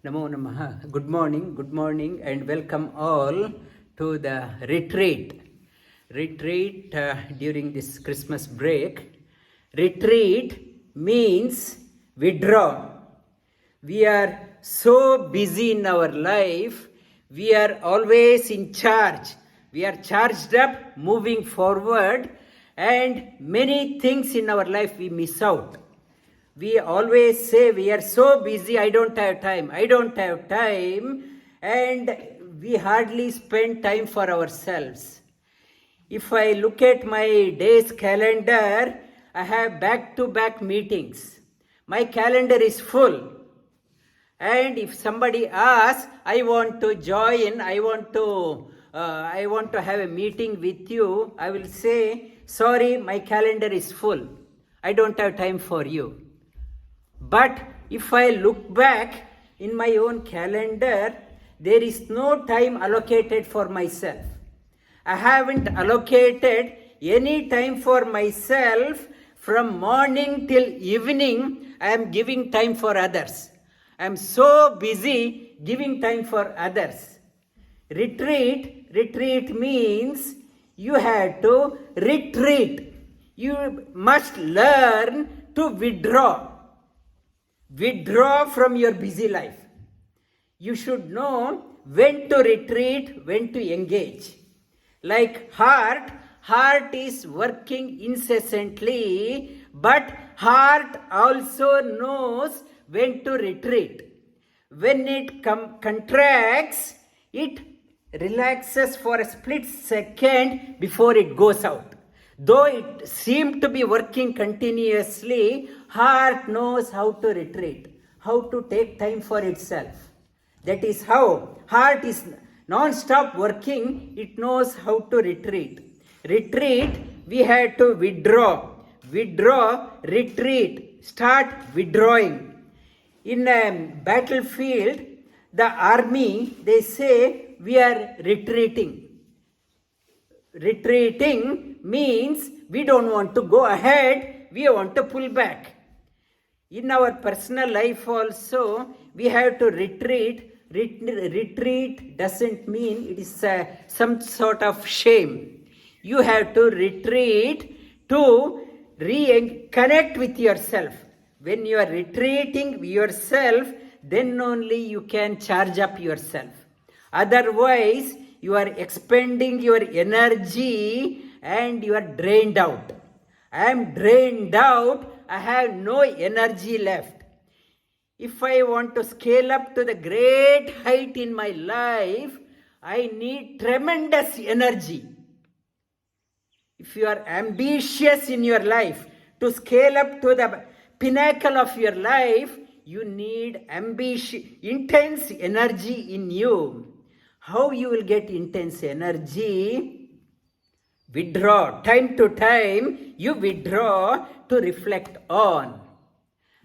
Namo Namaha. Good morning, and welcome all to the retreat. Retreat during this Christmas break. Retreat means withdraw. We are so busy in our life, we are always in charge. We are charged up, moving forward, and many things in our life we miss out. We always say we are so busy, I don't have time, and we hardly spend time for ourselves. If I look at my day's calendar, I have back-to-back meetings. My calendar is full. And if somebody asks, I want to join, I want to have a meeting with you, I will say, sorry, my calendar is full. I don't have time for you. But if I look back in my own calendar, there is no time allocated for myself. I haven't allocated any time for myself. From morning till evening, I am giving time for others. I am so busy giving time for others. Retreat means you have to retreat. You must learn to withdraw. Withdraw from your busy life. You should know when to retreat, when to engage. Like heart is working incessantly, but heart also knows when to retreat. When it contracts, it relaxes for a split second before it goes out. Though it seemed to be working continuously, heart knows how to retreat, how to take time for itself. That is how heart is non-stop working, it knows how to retreat. Retreat, we have to withdraw. Withdraw, retreat, start withdrawing. In a battlefield, the army, they say, we are retreating. Retreating means we don't want to go ahead, we want to pull back. In our personal life also, we have to retreat. Retreat doesn't mean it is some sort of shame. You have to retreat to connect with yourself. When you are retreating yourself, then only you can charge up yourself. Otherwise, you are expending your energy and you are drained out. I am drained out, I have no energy left. If I want to scale up to the great height in my life, I need tremendous energy. If you are ambitious in your life to scale up to the pinnacle of your life, you need intense energy in you. How you will get intense energy? Withdraw. Time to time, you withdraw to reflect on.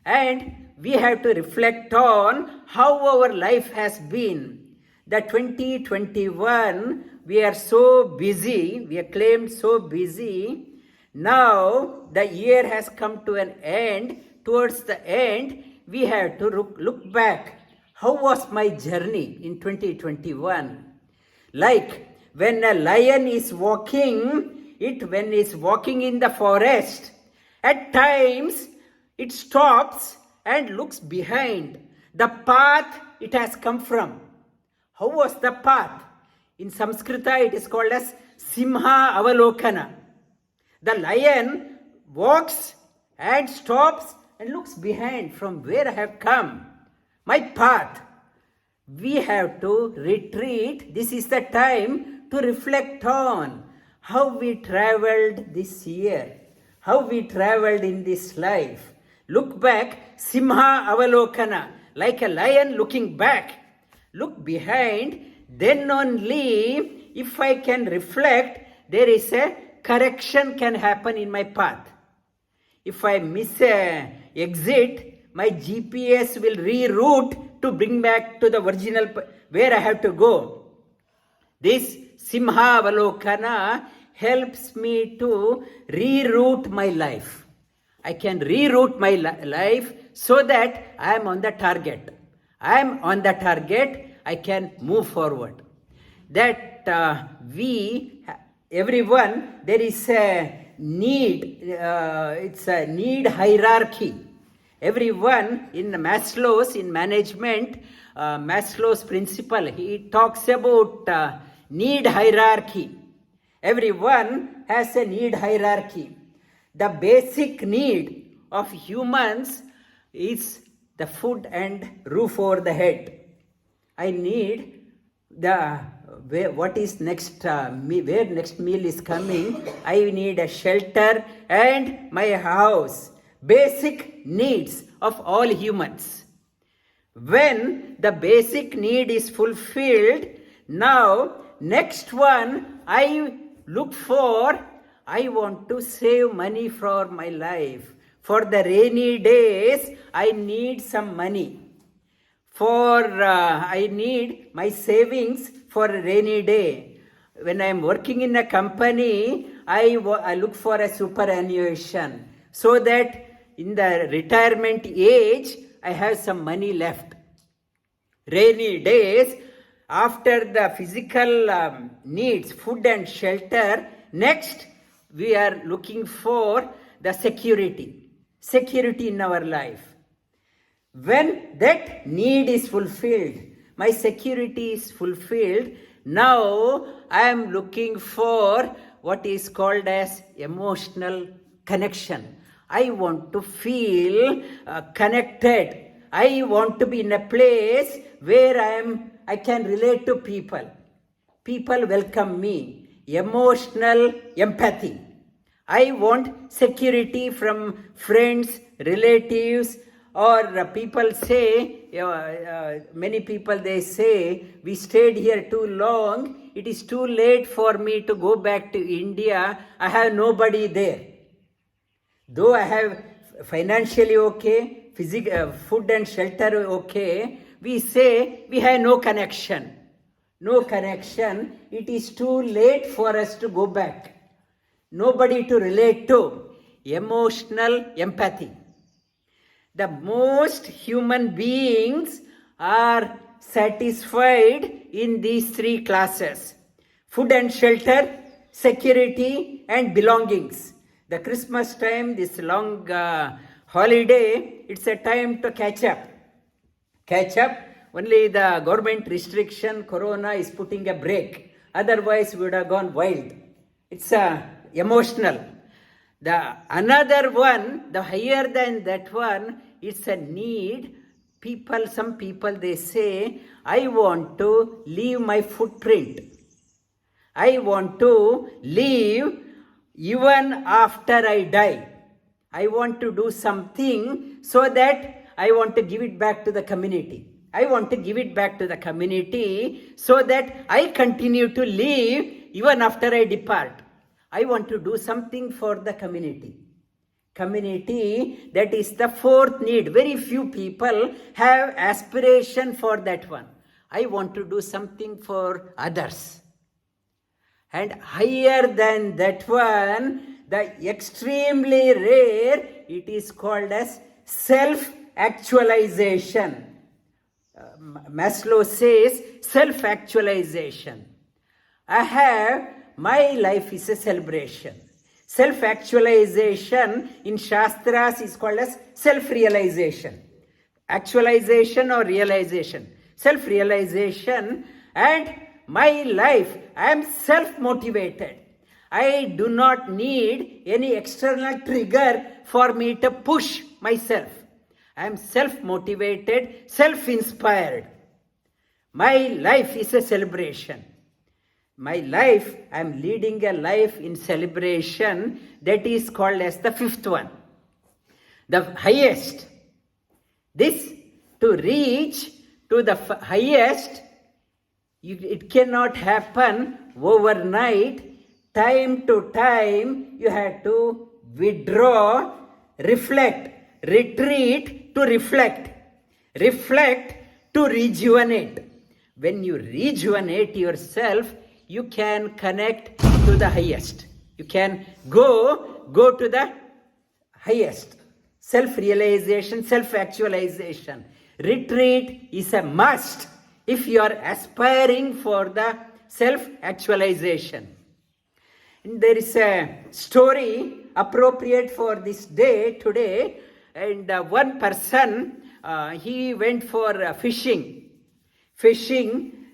And we have to reflect on how our life has been. The 2021, we are so busy, we are claimed so busy. Now, the year has come to an end. Towards the end, we have to look back. How was my journey in 2021? Like when a lion is walking, when it's walking in the forest, at times it stops and looks behind the path it has come from. How was the path? In Sanskrita, it is called as Simha Avalokana. The lion walks and stops and looks behind from where I have come. My path. We have to retreat. This is the time to reflect on how we traveled this year, how we traveled in this life. Look back, Simha Avalokana, like a lion looking back. Look behind, then only if I can reflect, there is a correction can happen in my path. If I miss a exit, my GPS will reroute to bring back to the original where I have to go. This Simha Avalokana helps me to reroute my life. I can reroute my life so that I am on the target. I am on the target, I can move forward. That everyone, there is a need, it's a need hierarchy. Everyone in Maslow's, in management, Maslow's principle, he talks about need hierarchy. Everyone has a need hierarchy. The basic need of humans is the food and roof over the head. I need what is next, where next meal is coming. I need a shelter and my house. Basic needs of all humans. When the basic need is fulfilled, now next one I look for, I want to save money for my life. For the rainy days, I need some money. I need my savings for a rainy day. When I am working in a company, I look for a superannuation so that in the retirement age, I have some money left. Rainy days, after the physical needs, food and shelter, next we are looking for the security in our life. When that need is fulfilled, my security is fulfilled, now I am looking for what is called as emotional connection. I want to feel connected. I want to be in a place where I can relate to people. People welcome me. Emotional empathy. I want security from friends, relatives, or people say, many people they say, we stayed here too long, it is too late for me to go back to India, I have nobody there. Though I have financially okay, food and shelter okay, we say we have no connection. No connection, it is too late for us to go back. Nobody to relate to. Emotional empathy. The most human beings are satisfied in these three classes: food and shelter, security, and belongings. The Christmas time, this long holiday, it's a time to catch up. Only the government restriction, corona is putting a break. Otherwise, we would have gone wild. It's emotional. The another one, the higher than that one, it's a need. Some people, they say, I want to leave my footprint. I want to live even after I die. I want to do something so that I want to give it back to the community. I want to give it back to the community so that I continue to live even after I depart. I want to do something for the community. Community, that is the fourth need. Very few people have aspiration for that one. I want to do something for others. And higher than that one, the extremely rare, it is called as self-actualization. Maslow says self-actualization. My life is a celebration. Self-actualization in Shastras is called as self-realization. Actualization or realization. Self-realization, and my life, I am self-motivated. I do not need any external trigger for me to push myself. I am self-motivated, self-inspired. My life is a celebration. My life, I am leading a life in celebration. That is called as the fifth one. The highest. This, to reach to the highest, it cannot happen overnight. Time to time, you have to withdraw, reflect, retreat to reflect to rejuvenate. When you rejuvenate yourself, you can connect to the highest. You can go to the highest. Self-realization, self-actualization. Retreat is a must if you are aspiring for the self-actualization. And there is a story appropriate for this day today, and one person, he went for fishing,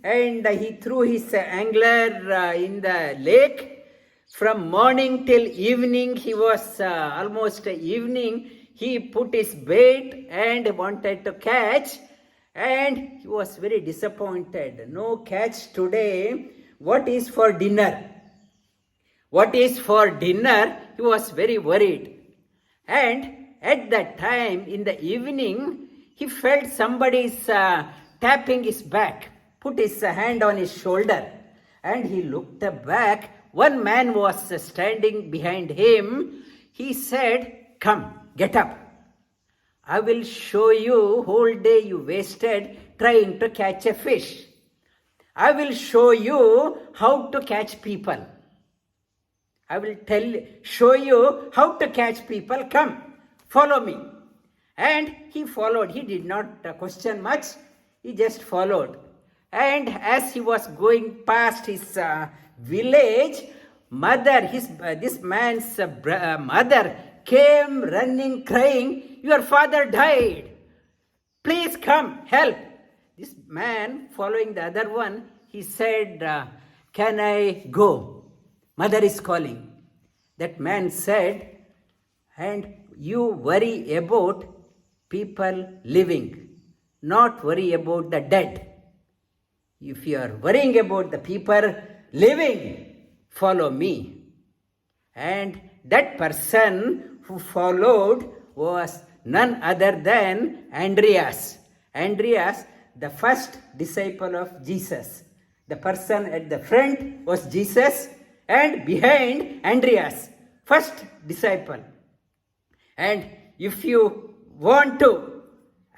and he threw his angler in the lake. From morning till evening, he was almost evening, he put his bait and wanted to catch, and he was very disappointed. No catch today. What is for dinner? What is for dinner? He was very worried. And at that time, in the evening, he felt somebody's tapping his back, put his hand on his shoulder, and he looked back. One man was standing behind him. He said, "Come, get up. I will show you whole day you wasted trying to catch a fish. I will show you how to catch people. I will show you how to catch people. Come, follow me." And he followed. He did not question much. He just followed. And as he was going past his village, this man's mother came running, crying, "Your father died. Please come, help." This man, following the other one, he said, "Can I go? Mother is calling." That man said, "And you worry about people living, not worry about the dead. If you are worrying about the people living, follow me." And that person who followed was none other than Andreas. Andreas, the first disciple of Jesus. The person at the front was Jesus, and behind Andreas, first disciple. And if you want to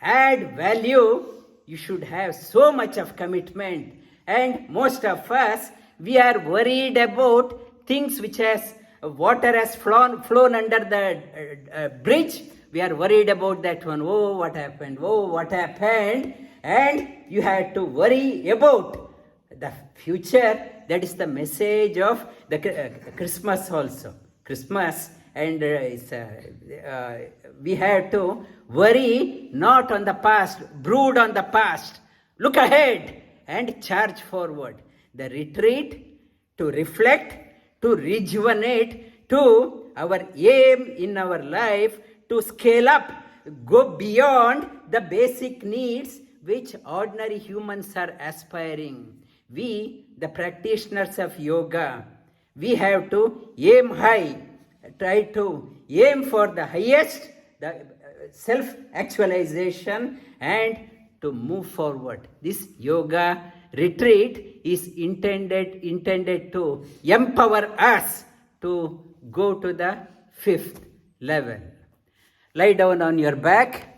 add value, you should have so much of commitment. And most of us, we are worried about things which has water has flown under the bridge. We are worried about that one. Oh, what happened? Oh, what happened? And you have to worry about the future. That is the message of the Christmas also. Christmas, and we have to worry not on the past, brood on the past. Look ahead and charge forward. The retreat, to reflect, to rejuvenate, to our aim in our life, to scale up, go beyond the basic needs which ordinary humans are aspiring. We, the practitioners of yoga, we have to aim high, try to aim for the highest, the self-actualization, and to move forward. This yoga retreat is intended to empower us to go to the fifth level. Lie down on your back.